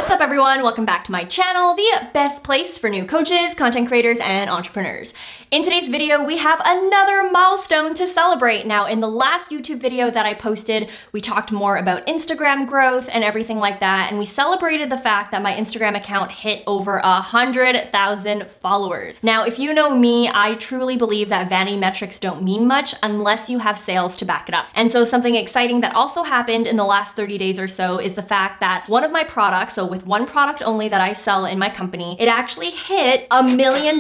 What's up everyone? Welcome back to my channel, the best place for new coaches, content creators, and entrepreneurs. In today's video, we have another milestone to celebrate. Now, in the last YouTube video that I posted, we talked more about Instagram growth and everything like that, and we celebrated the fact that my Instagram account hit over 100,000 followers. Now, if you know me, I truly believe that vanity metrics don't mean much unless you have sales to back it up. And so something exciting that also happened in the last 30 days or so is the fact that one of my products, so with one product only that I sell in my company, it actually hit $1 million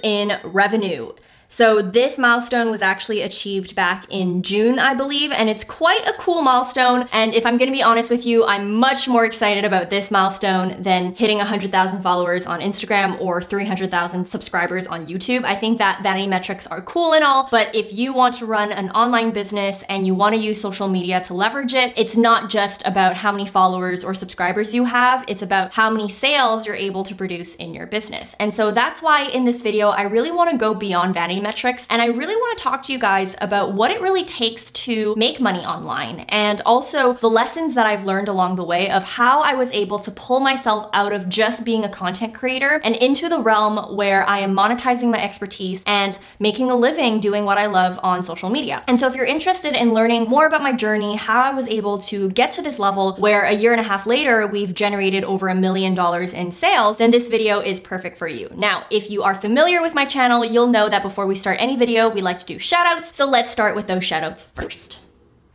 in revenue. So this milestone was actually achieved back in June, I believe, and it's quite a cool milestone. And if I'm gonna be honest with you, I'm much more excited about this milestone than hitting 100,000 followers on Instagram or 300,000 subscribers on YouTube. I think that vanity metrics are cool and all, but if you want to run an online business and you wanna use social media to leverage it, it's not just about how many followers or subscribers you have, it's about how many sales you're able to produce in your business. And so that's why in this video, I really wanna go beyond vanity metrics, and I really want to talk to you guys about what it really takes to make money online, and also the lessons that I've learned along the way of how I was able to pull myself out of just being a content creator and into the realm where I am monetizing my expertise and making a living doing what I love on social media. And so if you're interested in learning more about my journey, how I was able to get to this level where a year and a half later we've generated over $1 million in sales, then this video is perfect for you. Now, if you are familiar with my channel, you'll know that before we start any video, we like to do shout outs. So let's start with those shout outs first.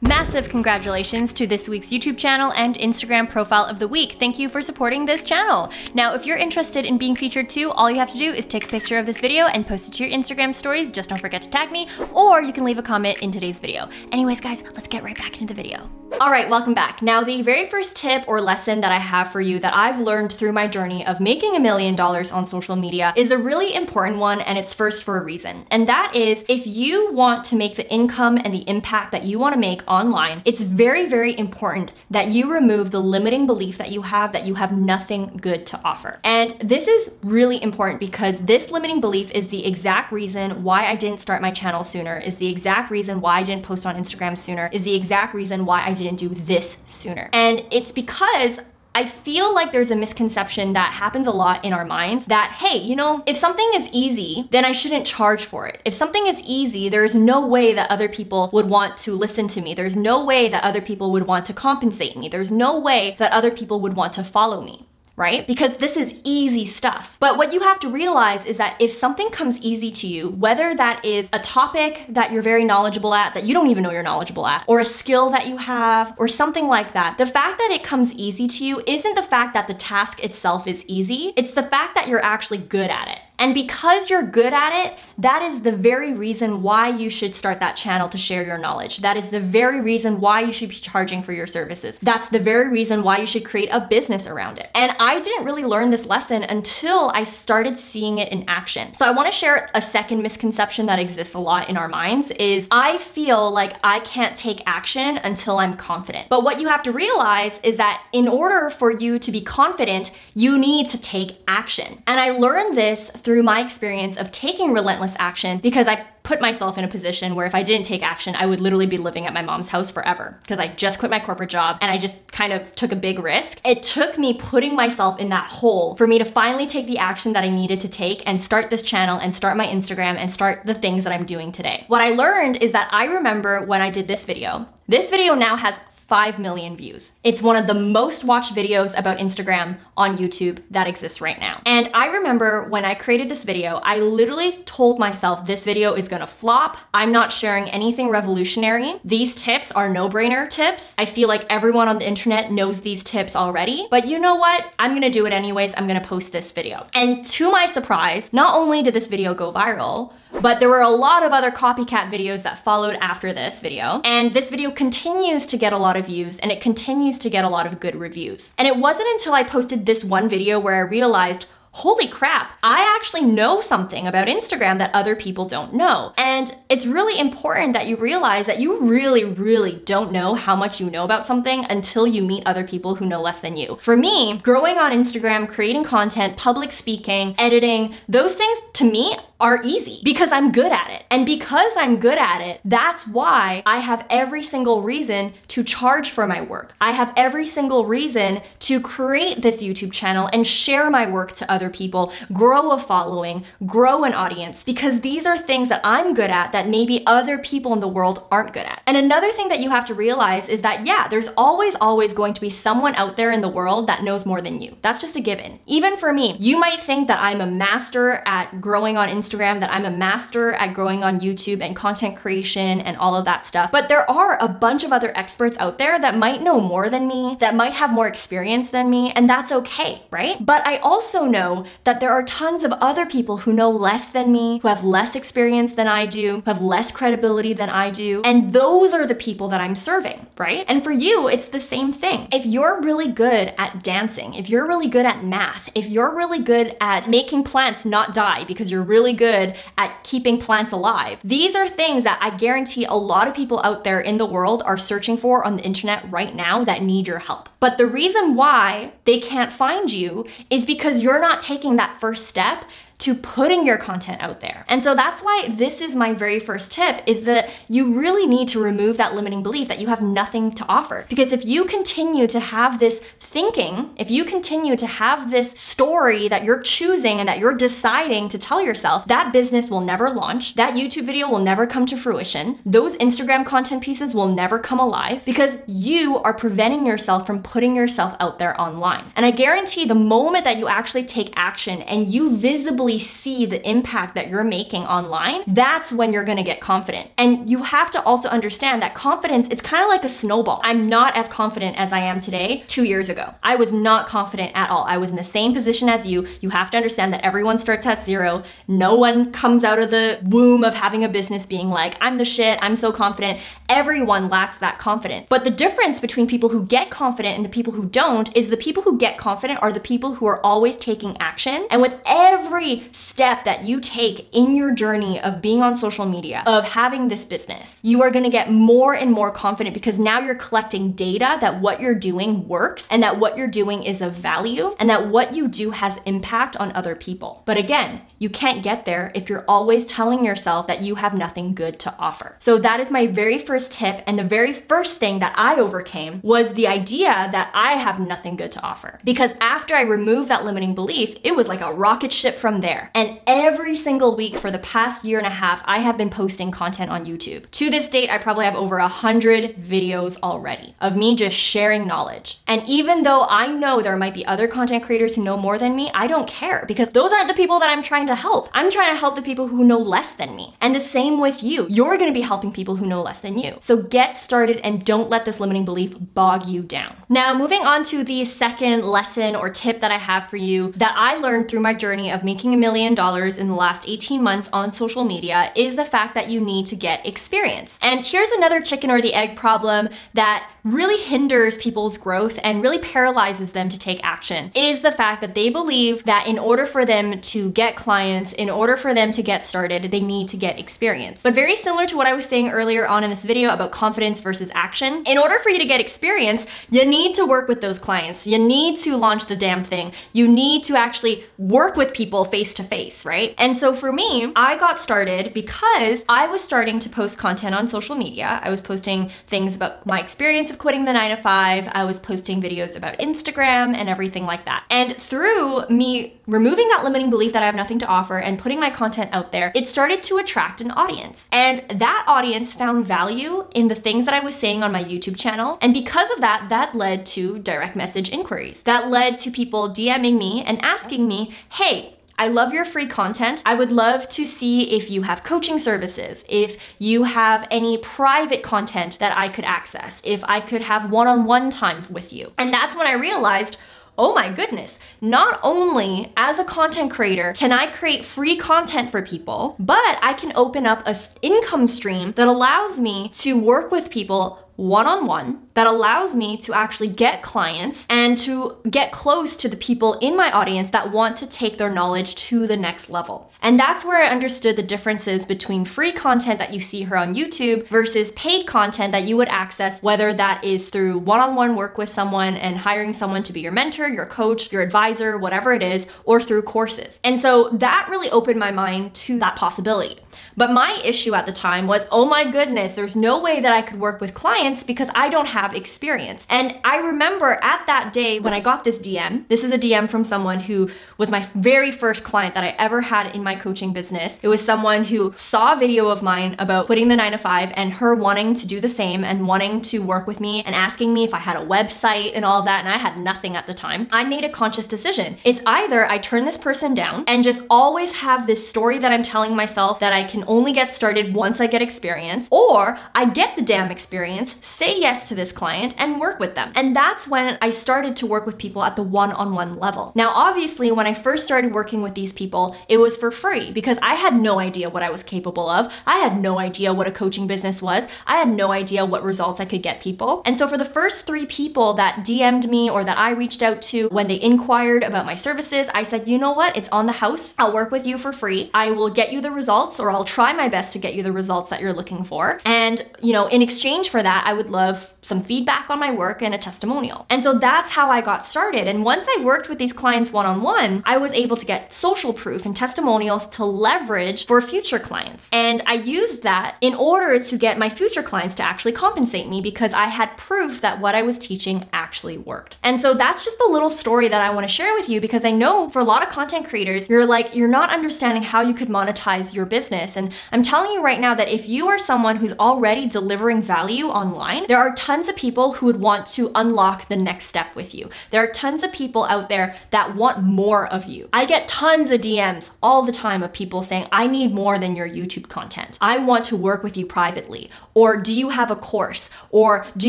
Massive congratulations to this week's YouTube channel and Instagram profile of the week. Thank you for supporting this channel. Now, if you're interested in being featured too, all you have to do is take a picture of this video and post it to your Instagram stories. Just don't forget to tag me, or you can leave a comment in today's video. Anyways, guys, let's get right back into the video. All right, welcome back. Now, the very first tip or lesson that I have for you that I've learned through my journey of making $1 million on social media is a really important one, and it's first for a reason. And that is, if you want to make the income and the impact that you want to make online, it's very, very important that you remove the limiting belief that you have nothing good to offer. And this is really important because this limiting belief is the exact reason why I didn't start my channel sooner, is the exact reason why I didn't post on Instagram sooner, is the exact reason why I didn't do this sooner. And it's because I feel like there's a misconception that happens a lot in our minds that, hey, you know, if something is easy, then I shouldn't charge for it. If something is easy, there's no way that other people would want to listen to me. There's no way that other people would want to compensate me. There's no way that other people would want to follow me, right? Because this is easy stuff. But what you have to realize is that if something comes easy to you, whether that is a topic that you're very knowledgeable at, that you don't even know you're knowledgeable at, or a skill that you have, or something like that, the fact that it comes easy to you isn't the fact that the task itself is easy, it's the fact that you're actually good at it. And because you're good at it, that is the very reason why you should start that channel to share your knowledge. That is the very reason why you should be charging for your services. That's the very reason why you should create a business around it. And I didn't really learn this lesson until I started seeing it in action. So I want to share a second misconception that exists a lot in our minds is I feel like I can't take action until I'm confident. But what you have to realize is that in order for you to be confident, you need to take action. And I learned this through my experience of taking relentless action because I put myself in a position where if I didn't take action, I would literally be living at my mom's house forever because I just quit my corporate job and I just kind of took a big risk. It took me putting myself in that hole for me to finally take the action that I needed to take and start this channel and start my Instagram and start the things that I'm doing today. What I learned is that I remember when I did this video now has 5 million views. It's one of the most watched videos about Instagram on YouTube that exists right now. And I remember when I created this video, I literally told myself this video is gonna flop. I'm not sharing anything revolutionary. These tips are no-brainer tips. I feel like everyone on the internet knows these tips already, but you know what? I'm gonna do it anyways. I'm gonna post this video. And to my surprise, not only did this video go viral, but there were a lot of other copycat videos that followed after this video. And this video continues to get a lot of views and it continues to get a lot of good reviews. And it wasn't until I posted this one video where I realized, holy crap, I actually know something about Instagram that other people don't know. And it's really important that you realize that you really, really don't know how much you know about something until you meet other people who know less than you. For me, growing on Instagram, creating content, public speaking, editing, those things, to me, are easy because I'm good at it. And because I'm good at it, that's why I have every single reason to charge for my work. I have every single reason to create this YouTube channel and share my work to other people, grow a following, grow an audience, because these are things that I'm good at that maybe other people in the world aren't good at. And another thing that you have to realize is that, yeah, there's always going to be someone out there in the world that knows more than you. That's just a given. Even for me, you might think that I'm a master at growing on Instagram, that I'm a master at growing on YouTube and content creation and all of that stuff. But there are a bunch of other experts out there that might know more than me, that might have more experience than me, and that's okay, right? But I also know that there are tons of other people who know less than me, who have less experience than I do, who have less credibility than I do, and those are the people that I'm serving, right? And for you, it's the same thing. If you're really good at dancing, if you're really good at math, if you're really good at making plants not die because you're really good at keeping plants alive, these are things that I guarantee a lot of people out there in the world are searching for on the internet right now that need your help. But the reason why they can't find you is because you're not taking that first step to putting your content out there. And so that's why this is my very first tip, is that you really need to remove that limiting belief that you have nothing to offer. Because if you continue to have this thinking, if you continue to have this story that you're choosing and that you're deciding to tell yourself, that business will never launch, that YouTube video will never come to fruition, those Instagram content pieces will never come alive, because you are preventing yourself from putting yourself out there online. And I guarantee the moment that you actually take action and you visibly see the impact that you're making online, that's when you're gonna get confident. And you have to also understand that confidence, it's kind of like a snowball. I'm not as confident as I am today 2 years ago. I was not confident at all. I was in the same position as you. You have to understand that everyone starts at zero. No one comes out of the womb of having a business being like, I'm the shit, I'm so confident. Everyone lacks that confidence. But the difference between people who get confident and the people who don't is the people who get confident are the people who are always taking action. And with every step that you take in your journey of being on social media, of having this business, you are gonna get more and more confident, because now you're collecting data that what you're doing works and that what you're doing is of value and that what you do has impact on other people. But again, you can't get there if you're always telling yourself that you have nothing good to offer. So that is my very first tip, and the very first thing that I overcame was the idea that I have nothing good to offer. Because after I removed that limiting belief, it was like a rocket ship from there. And every single week for the past year and a half, I have been posting content on YouTube. To this date, I probably have over 100 videos already of me just sharing knowledge. And even though I know there might be other content creators who know more than me, I don't care, because those aren't the people that I'm trying to help. I'm trying to help the people who know less than me. And the same with you. You're gonna be helping people who know less than you. So get started and don't let this limiting belief bog you down. Now, moving on to the second lesson or tip that I have for you that I learned through my journey of making $1 million in the last 18 months on social media is the fact that you need to get experience. And here's another chicken or the egg problem that really hinders people's growth and really paralyzes them to take action, is the fact that they believe that in order for them to get clients, in order for them to get started, they need to get experience. But very similar to what I was saying earlier on in this video about confidence versus action, in order for you to get experience, you need to work with those clients. You need to launch the damn thing. You need to actually work with people face to face, right? And so for me, I got started because I was starting to post content on social media. I was posting things about my experience of quitting the 9-to-5. I was posting videos about Instagram and everything like that. And through me removing that limiting belief that I have nothing to offer and putting my content out there, it started to attract an audience. And that audience found value in the things that I was saying on my YouTube channel. And because of that, that led to direct message inquiries. That led to people DMing me and asking me, hey, I love your free content. I would love to see if you have coaching services, if you have any private content that I could access, if I could have one-on-one time with you. And that's when I realized, oh my goodness, not only as a content creator can I create free content for people, but I can open up an income stream that allows me to work with people one-on-one that allows me to actually get clients and to get close to the people in my audience that want to take their knowledge to the next level. And that's where I understood the differences between free content that you see here on YouTube versus paid content that you would access, whether that is through one-on-one work with someone and hiring someone to be your mentor, your coach, your advisor, whatever it is, or through courses. And so that really opened my mind to that possibility. But my issue at the time was, oh my goodness, there's no way that I could work with clients because I don't have experience. And I remember at that day when I got this DM, this is a DM from someone who was my very first client that I ever had in my coaching business. It was someone who saw a video of mine about quitting the 9-to-5 and her wanting to do the same and wanting to work with me and asking me if I had a website and all that, and I had nothing at the time. I made a conscious decision. It's either I turn this person down and just always have this story that I'm telling myself that I can only get started once I get experience, or I get the damn experience, say yes to this client, and work with them. And that's when I started to work with people at the one-on-one level. Now, obviously, when I first started working with these people, it was for free because I had no idea what I was capable of. I had no idea what a coaching business was. I had no idea what results I could get people. And so for the first 3 people that DM'd me or that I reached out to when they inquired about my services, I said, you know what? It's on the house. I'll work with you for free. I will get you the results, or I'll try my best to get you the results that you're looking for. And, you know, in exchange for that, I would love some feedback on my work and a testimonial. And so that's how I got started. And once I worked with these clients one-on-one, I was able to get social proof and testimonials to leverage for future clients. And I used that in order to get my future clients to actually compensate me because I had proof that what I was teaching actually worked. And so that's just the little story that I want to share with you, because I know for a lot of content creators, you're not understanding how you could monetize your business. And I'm telling you right now that if you are someone who's already delivering value online, there are tons of people who would want to unlock the next step with you. There are tons of people out there that want more of you. I get tons of DMs all the time of people saying, I need more than your YouTube content. I want to work with you privately. Or do you have a course? Or do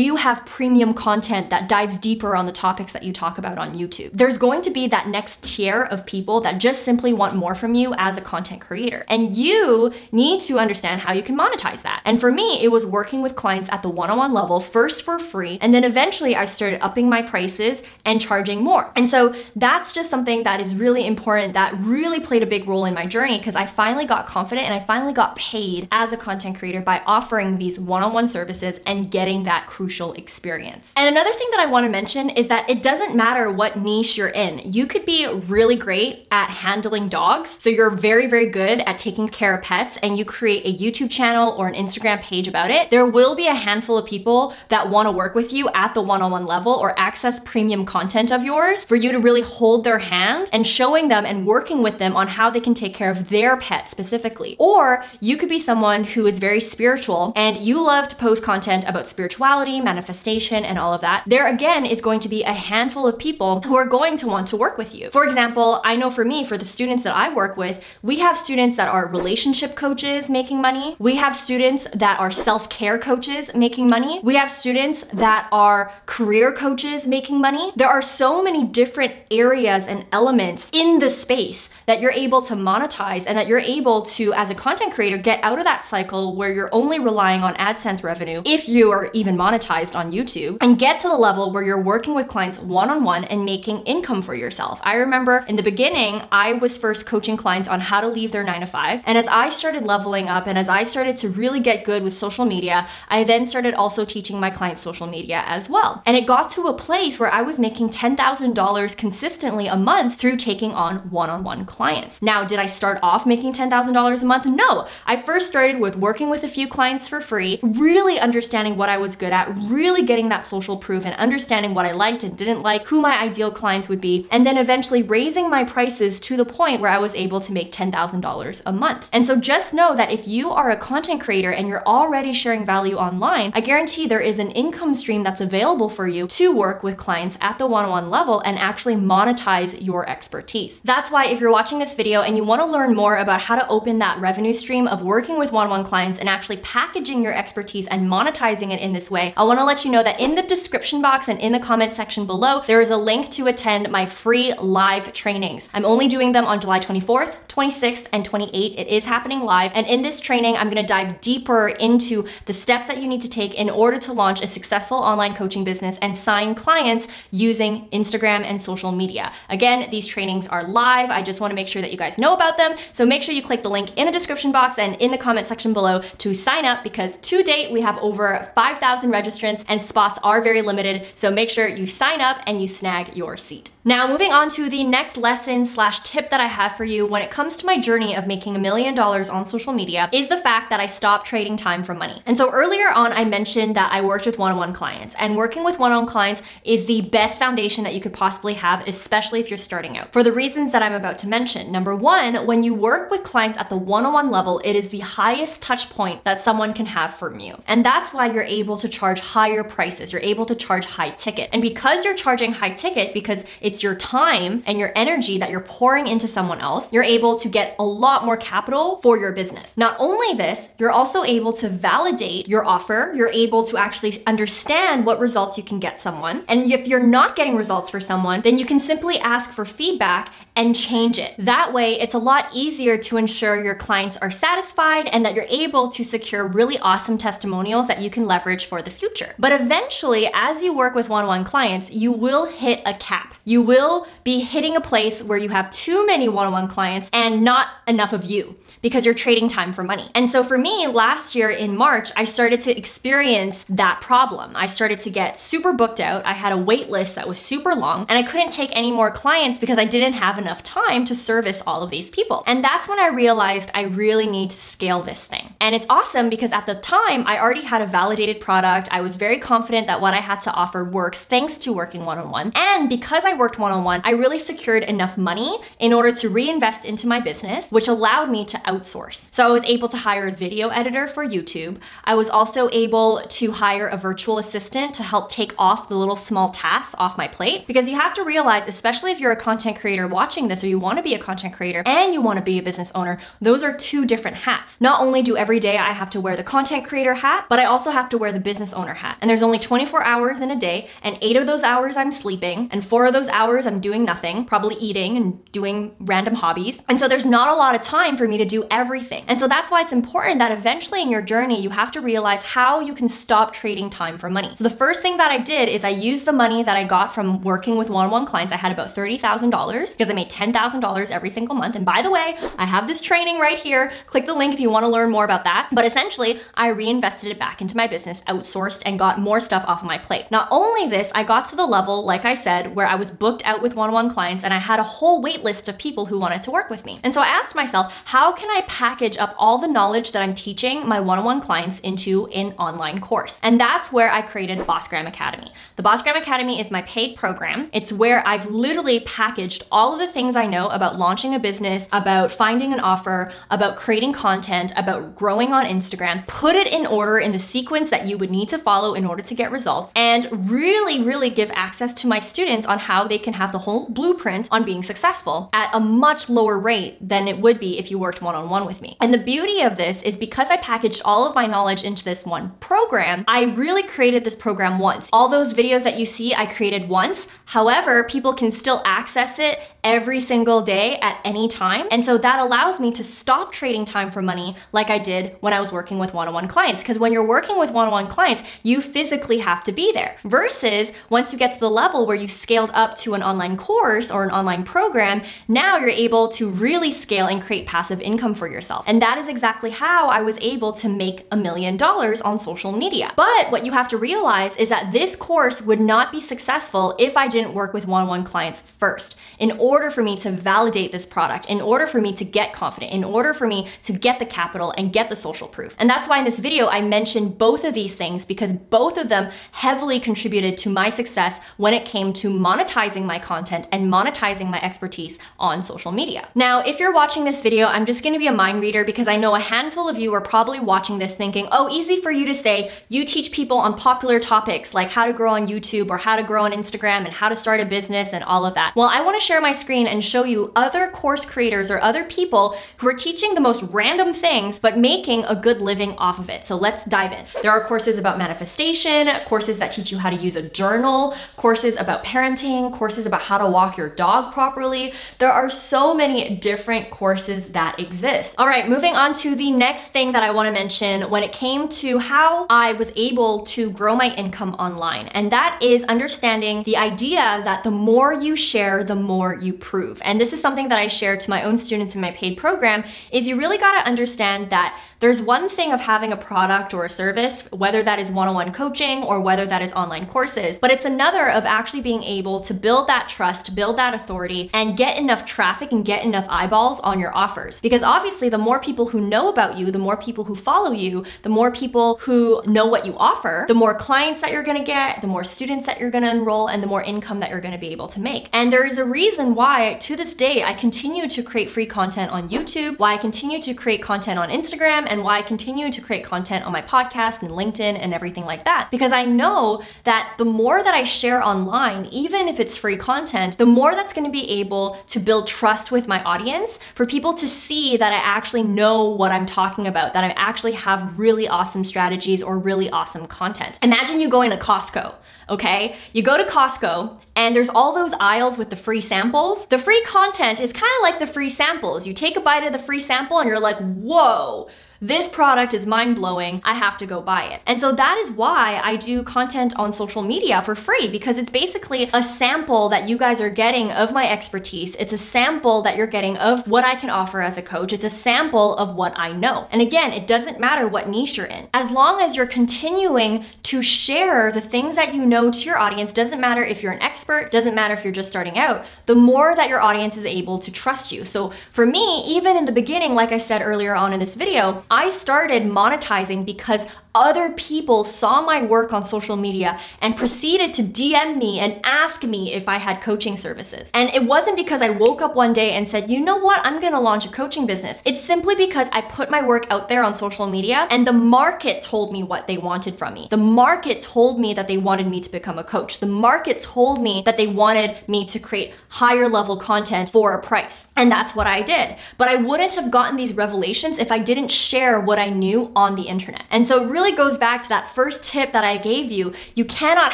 you have premium content that dives deeper on the topics that you talk about on YouTube? There's going to be that next tier of people that just simply want more from you as a content creator. And you need to understand how you can monetize that. And for me, it was working with clients at the one-on-one level, first for free, and then eventually I started upping my prices and charging more. And so that's just something that is really important, that really played a big role in my journey, because I finally got confident and I finally got paid as a content creator by offering these one-on-one services and getting that crucial experience. And another thing that I want to mention is that it doesn't matter what niche you're in. You could be really great at handling dogs, so you're very, very good at taking care of pets, and you create a YouTube channel or an Instagram page about it. There will be a handful of people that want to work with you at the one-on-one level or access premium content of yours for you to really hold their hand and showing them and working with them on how they can take care of their pet specifically. Or you could be someone who is very spiritual and you love to post content about spirituality, manifestation, and all of that. There again is going to be a handful of people who are going to want to work with you. For example, I know for me, for the students that I work with, we have students that are relationship coaches making money. We have students that are self-care coaches making money. We have students that are career coaches making money. There are so many different areas and elements in the space that you're able to monetize and that you're able to, as a content creator, get out of that cycle where you're only relying on AdSense revenue, if you are even monetized on YouTube, and get to the level where you're working with clients one-on-one and making income for yourself. I remember in the beginning, I was first coaching clients on how to leave their 9-to-5. And as I started leveling up and as I started to really get good with social media, I then started also teaching my clients social media as well. And it got to a place where I was making $10,000 consistently a month through taking on one-on-one clients. Now, did I start off making $10,000 a month? No. I first started with working with a few clients for free, really understanding what I was good at, really getting that social proof and understanding what I liked and didn't like, who my ideal clients would be, and then eventually raising my prices to the point where I was able to make $10,000 a month. And so just know that if you are a content creator and you're already sharing value online, I guarantee there is an income stream that's available for you to work with clients at the one-on-one level and actually monetize your expertise. That's why if you're watching this video and you want to learn more about how to open that revenue stream of working with one-on-one clients and actually packaging your expertise and monetizing it in this way, I want to let you know that in the description box and and in the comment section below, there is a link to attend my free live trainings. I'm only doing them on July 24th, 26th, and 28th. It is happening live. And in this training, I'm gonna dive deeper into the steps that you need to take in order to launch a successful online coaching business and sign clients using Instagram and social media. Again, these trainings are live. I just wanna make sure that you guys know about them. So make sure you click the link in the description box and in the comment section below to sign up, because to date, we have over 5,000 registrants and spots are very limited. So make sure you sign up and you snag your seat. Now, moving on to the next lesson / tip that I have for you when it comes to my journey of making $1 million on social media is the fact that I stopped trading time for money. And so earlier on, I mentioned that I worked with one-on-one clients, and working with one-on-one clients is the best foundation that you could possibly have, especially if you're starting out, for the reasons that I'm about to mention. Number one, when you work with clients at the one-on-one level, it is the highest touch point that someone can have from you. And that's why you're able to charge higher prices. You're able to charge high ticket. And because you're charging high ticket, because it's your time and your energy that you're pouring into someone else, you're able to get a lot more capital for your business. Not only this, you're also able to validate your offer. You're able to actually understand what results you can get someone. And if you're not getting results for someone, then you can simply ask for feedback and change it. That way, it's a lot easier to ensure your clients are satisfied and that you're able to secure really awesome testimonials that you can leverage for the future. But eventually, as you work with one-on-one clients, you will hit a cap. You will be hitting a place where you have too many one-on-one clients and not enough of you, because you're trading time for money. And so for me, last year in March, I started to experience that problem. I started to get super booked out. I had a wait list that was super long, and I couldn't take any more clients because I didn't have enough time to service all of these people. And that's when I realized I really need to scale this thing. And it's awesome because at the time, I already had a validated product. I was very confident that what I had to offer works thanks to working one-on-one. And because I worked one-on-one, I really secured enough money in order to reinvest into my business, which allowed me to outsource. So I was able to hire a video editor for YouTube. I was also able to hire a virtual assistant to help take off the little small tasks off my plate, because you have to realize, especially if you're a content creator watching this, or you want to be a content creator and you want to be a business owner, those are two different hats. Not only do every day I have to wear the content creator hat, but I also have to wear the business owner hat. And there's only 24 hours in a day, and 8 of those hours I'm sleeping, and 4 of those hours I'm doing nothing, probably eating and doing random hobbies. And so there's not a lot of time for me to do everything. And so that's why it's important that eventually in your journey, you have to realize how you can stop trading time for money. So the first thing that I did is I used the money that I got from working with one-on-one clients. I had about $30,000 because I made $10,000 every single month. And by the way, I have this training right here. Click the link if you want to learn more about that. But essentially, I reinvested it back into my business, outsourced, and got more stuff off of my plate. Not only this, I got to the level, like I said, where I was booked out with one-on-one clients, and I had a whole wait list of people who wanted to work with me. And so I asked myself, how can I package up all the knowledge that I'm teaching my one-on-one clients into an online course? And that's where I created Bossgram Academy. The Bossgram Academy is my paid program. It's where I've literally packaged all of the things I know about launching a business, about finding an offer, about creating content, about growing on Instagram, put it in order in the sequence that you would need to follow in order to get results, and really give access to my students on how they can have the whole blueprint on being successful at a much lower rate than it would be if you worked one-on-one with me. And the beauty of this is because I packaged all of my knowledge into this one program, I really created this program once. All those videos that you see, I created once. However, people can still access it every single day at any time. And so that allows me to stop trading time for money like I did when I was working with one-on-one clients. Because when you're working with one-on-one clients, you physically have to be there. Versus once you get to the level where you've scaled up to an online course or an online program, now you're able to really scale and create passive income for yourself. And that is exactly how I was able to make $1 million on social media. But what you have to realize is that this course would not be successful if I didn't work with one-on-one clients first. In order for me to validate this product, in order for me to get confident, in order for me to get the capital and get the social proof. And that's why in this video, I mentioned both of these things, because both of them heavily contributed to my success when it came to monetizing monetizing my content and monetizing my expertise on social media. Now, if you're watching this video, I'm just gonna be a mind reader because I know a handful of you are probably watching this thinking, oh, easy for you to say, you teach people on popular topics like how to grow on YouTube or how to grow on Instagram and how to start a business and all of that. Well, I wanna share my screen and show you other course creators or other people who are teaching the most random things but making a good living off of it. So let's dive in. There are courses about manifestation, courses that teach you how to use a journal, courses about parenting, courses about how to walk your dog properly. There are so many different courses that exist. All right, moving on to the next thing that I want to mention when it came to how I was able to grow my income online. And that is understanding the idea that the more you share, the more you prove. And this is something that I share to my own students in my paid program, is you really got to understand that there's one thing of having a product or a service, whether that is one-on-one coaching or whether that is online courses, but it's another of actually being able to build that trust, build that authority, and get enough traffic and get enough eyeballs on your offers. Because obviously the more people who know about you, the more people who follow you, the more people who know what you offer, the more clients that you're gonna get, the more students that you're gonna enroll, and the more income that you're gonna be able to make. And there is a reason why, to this day, I continue to create free content on YouTube, why I continue to create content on Instagram, and why I continue to create content on my podcast and LinkedIn and everything like that. Because I know that the more that I share online, even if it's free content, the more that's gonna be able to build trust with my audience for people to see that I actually know what I'm talking about, that I actually have really awesome strategies or really awesome content. Imagine you going to Costco, okay? You go to Costco and there's all those aisles with the free samples. The free content is kind of like the free samples. You take a bite of the free sample and you're like, whoa, this product is mind-blowing, I have to go buy it. And so that is why I do content on social media for free, because it's basically a sample that you guys are getting of my expertise. It's a sample that you're getting of what I can offer as a coach. It's a sample of what I know. And again, it doesn't matter what niche you're in. As long as you're continuing to share the things that you know to your audience, doesn't matter if you're an expert, doesn't matter if you're just starting out, the more that your audience is able to trust you. So for me, even in the beginning, like I said earlier on in this video, I started monetizing because other people saw my work on social media and proceeded to DM me and ask me if I had coaching services. And it wasn't because I woke up one day and said, you know what, I'm gonna launch a coaching business. It's simply because I put my work out there on social media and the market told me what they wanted from me. The market told me that they wanted me to become a coach. The market told me that they wanted me to create higher level content for a price. And that's what I did. But I wouldn't have gotten these revelations if I didn't share what I knew on the internet. And so it really goes back to that first tip that I gave you. You cannot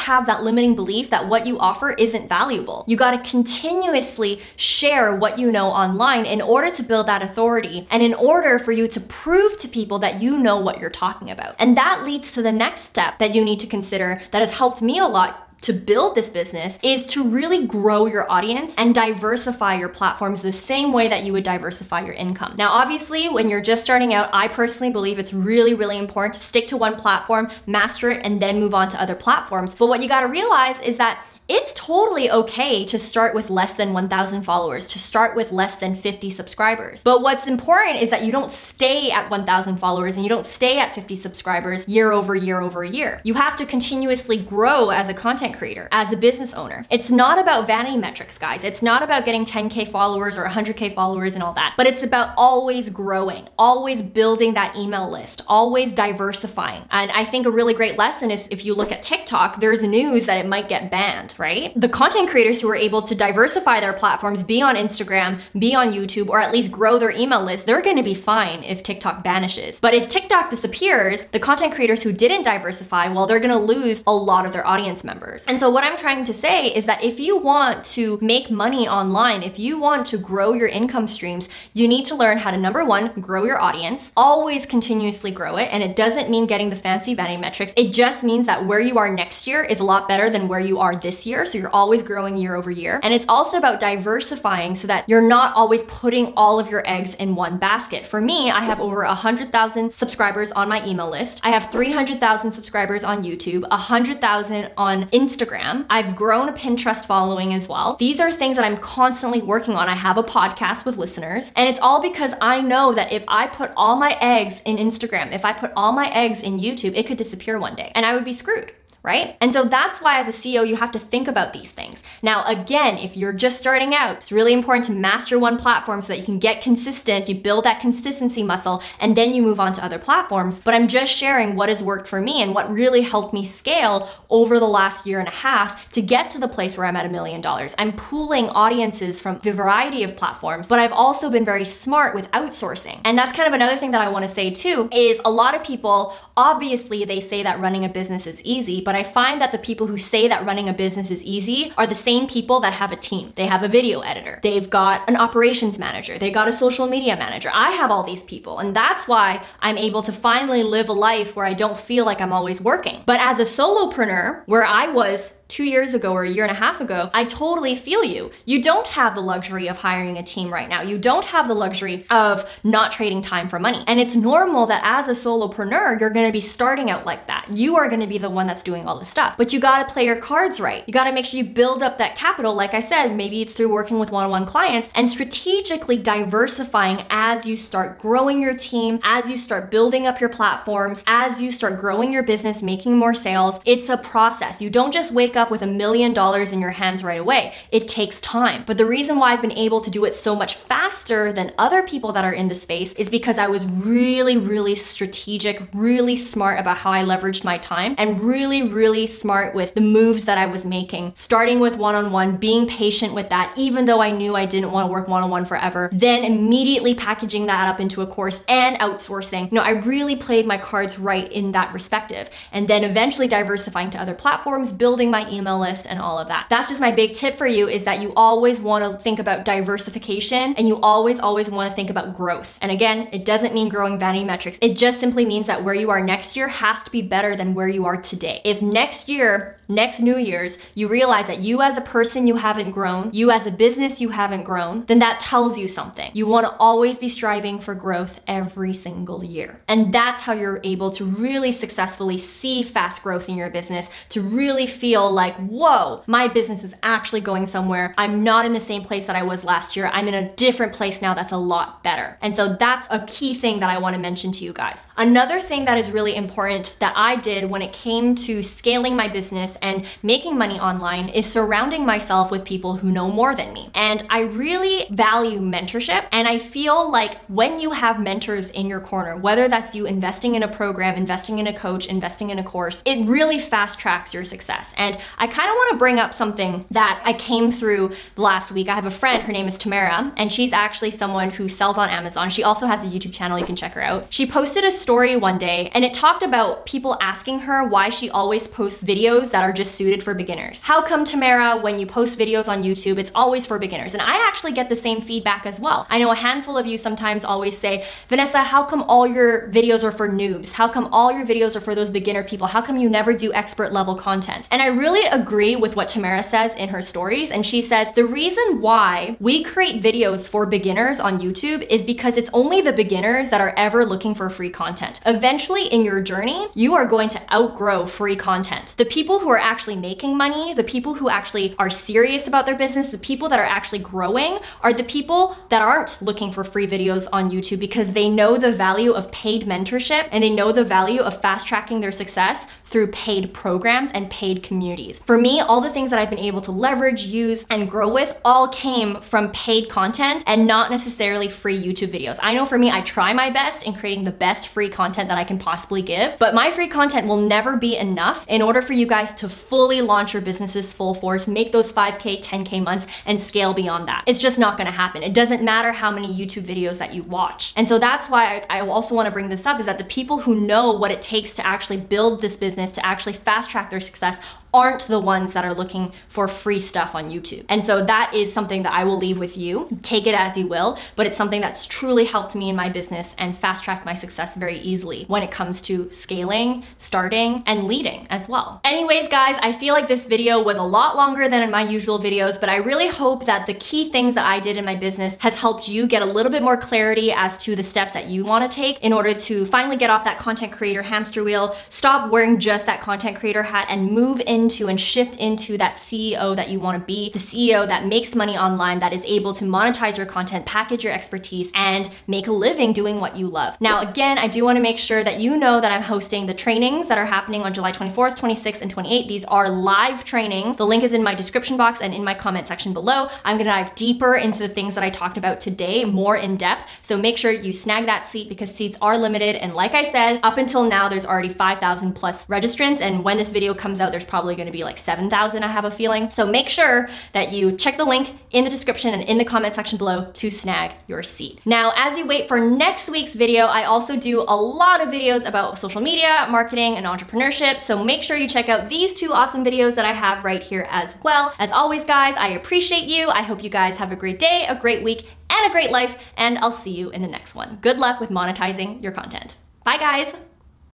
have that limiting belief that what you offer isn't valuable. You gotta continuously share what you know online in order to build that authority and in order for you to prove to people that you know what you're talking about. And that leads to the next step that you need to consider that has helped me a lot to build this business, is to really grow your audience and diversify your platforms the same way that you would diversify your income. Now, obviously, when you're just starting out, I personally believe it's really, really important to stick to one platform, master it, and then move on to other platforms. But what you gotta realize is that it's totally okay to start with less than 1,000 followers, to start with less than 50 subscribers. But what's important is that you don't stay at 1,000 followers and you don't stay at 50 subscribers year over year over year. You have to continuously grow as a content creator, as a business owner. It's not about vanity metrics, guys. It's not about getting 10K followers or 100K followers and all that, but it's about always growing, always building that email list, always diversifying. And I think a really great lesson is if you look at TikTok, there's news that it might get banned, right? The content creators who are able to diversify their platforms, be on Instagram, be on YouTube, or at least grow their email list, they're gonna be fine if TikTok vanishes. But if TikTok disappears, the content creators who didn't diversify, well, they're gonna lose a lot of their audience members. And so what I'm trying to say is that if you want to make money online, if you want to grow your income streams, you need to learn how to, number one, grow your audience, always continuously grow it. And it doesn't mean getting the fancy vanity metrics. It just means that where you are next year is a lot better than where you are this year. So you're always growing year over year. And it's also about diversifying so that you're not always putting all of your eggs in one basket. For me, I have over 100,000 subscribers on my email list. I have 300,000 subscribers on YouTube, 100,000 on Instagram. I've grown a Pinterest following as well. These are things that I'm constantly working on. I have a podcast with listeners, and it's all because I know that if I put all my eggs in Instagram, if I put all my eggs in YouTube, it could disappear one day and I would be screwed. right? And so that's why as a CEO, you have to think about these things. Now, again, if you're just starting out, it's really important to master one platform so that you can get consistent, you build that consistency muscle, and then you move on to other platforms. But I'm just sharing what has worked for me and what really helped me scale over the last year and a half to get to the place where I'm at $1 million. I'm pooling audiences from a variety of platforms, but I've also been very smart with outsourcing. And that's kind of another thing that I want to say too, is a lot of people, obviously they say that running a business is easy, but I find that the people who say that running a business is easy are the same people that have a team. They have a video editor, they've got an operations manager, they got a social media manager. I have all these people, and that's why I'm able to finally live a life where I don't feel like I'm always working. But as a solopreneur, where I was 2 years ago or a year and a half ago, I totally feel you. You don't have the luxury of hiring a team right now. You don't have the luxury of not trading time for money. And it's normal that as a solopreneur, you're gonna be starting out like that. You are gonna be the one that's doing all the stuff, but you gotta play your cards right. You gotta make sure you build up that capital. Like I said, maybe it's through working with one-on-one clients and strategically diversifying as you start growing your team, as you start building up your platforms, as you start growing your business, making more sales. It's a process. You don't just wake up with $1 million in your hands right away. It takes time. But the reason why I've been able to do it so much faster than other people that are in the space is because I was really strategic, really smart about how I leveraged my time, and really smart with the moves that I was making, starting with one-on-one, being patient with that, even though I knew I didn't want to work one-on-one forever, then immediately packaging that up into a course and outsourcing. You know, I really played my cards right in that perspective, and then eventually diversifying to other platforms, building my email list and all of that. That's just my big tip for you, is that you always want to think about diversification, and you always want to think about growth. And again, it doesn't mean growing vanity metrics. It just simply means that where you are next year has to be better than where you are today. If next year, next New Year's, you realize that you as a person, you haven't grown, you as a business, you haven't grown, then that tells you something. You want to always be striving for growth every single year. And that's how you're able to really successfully see fast growth in your business, to really feel like, whoa, my business is actually going somewhere. I'm not in the same place that I was last year. I'm in a different place now that's a lot better. And so that's a key thing that I want to mention to you guys. Another thing that is really important that I did when it came to scaling my business and making money online is surrounding myself with people who know more than me. And I really value mentorship. And I feel like when you have mentors in your corner, whether that's you investing in a program, investing in a coach, investing in a course, it really fast tracks your success. And I kind of want to bring up something that I came through last week. I have a friend, her name is Tamara, and she's actually someone who sells on Amazon. She also has a YouTube channel, you can check her out. She posted a story one day and it talked about people asking her why she always posts videos that are just suited for beginners. How come, Tamara, when you post videos on YouTube, it's always for beginners? And I actually get the same feedback as well. I know a handful of you sometimes always say, Vanessa, how come all your videos are for noobs? How come all your videos are for those beginner people? How come you never do expert level content? And I really agree with what Tamara says in her stories. And she says, the reason why we create videos for beginners on YouTube is because it's only the beginners that are ever looking for free content. Eventually in your journey, you are going to outgrow free content. The people who are actually making money, the people who actually are serious about their business, the people that are actually growing are the people that aren't looking for free videos on YouTube, because they know the value of paid mentorship and they know the value of fast tracking their success through paid programs and paid communities. For me, all the things that I've been able to leverage, use, and grow with all came from paid content and not necessarily free YouTube videos. I know for me, I try my best in creating the best free content that I can possibly give, but my free content will never be enough in order for you guys to fully launch your businesses full force, make those 5K, 10K months, and scale beyond that. It's just not gonna happen. It doesn't matter how many YouTube videos that you watch. And so that's why I also wanna bring this up, is that the people who know what it takes to actually build this business, to actually fast track their success, aren't the ones that are looking for free stuff on YouTube. And so that is something that I will leave with you. Take it as you will, but it's something that's truly helped me in my business and fast tracked my success very easily when it comes to scaling, starting, and leading as well. Anyways, guys, I feel like this video was a lot longer than in my usual videos, but I really hope that the key things that I did in my business has helped you get a little bit more clarity as to the steps that you want to take in order to finally get off that content creator hamster wheel, stop wearing just that content creator hat, and move into and shift into that CEO that you want to be, the CEO that makes money online, that is able to monetize your content, package your expertise, and make a living doing what you love. Now, again, I do want to make sure that you know that I'm hosting the trainings that are happening on July 24th, 26th, and 28th. These are live trainings. The link is in my description box and in my comment section below. I'm gonna dive deeper into the things that I talked about today, more in depth. So make sure you snag that seat because seats are limited. And like I said, up until now, there's already 5,000 plus registrants. And when this video comes out, there's probably gonna be like 7,000, I have a feeling. So make sure that you check the link in the description and in the comment section below to snag your seat. Now, as you wait for next week's video, I also do a lot of videos about social media, marketing, and entrepreneurship. So make sure you check out these two awesome videos that I have right here as well. As always, guys, I appreciate you. I hope you guys have a great day, a great week, and a great life, and I'll see you in the next one. Good luck with monetizing your content. Bye, guys.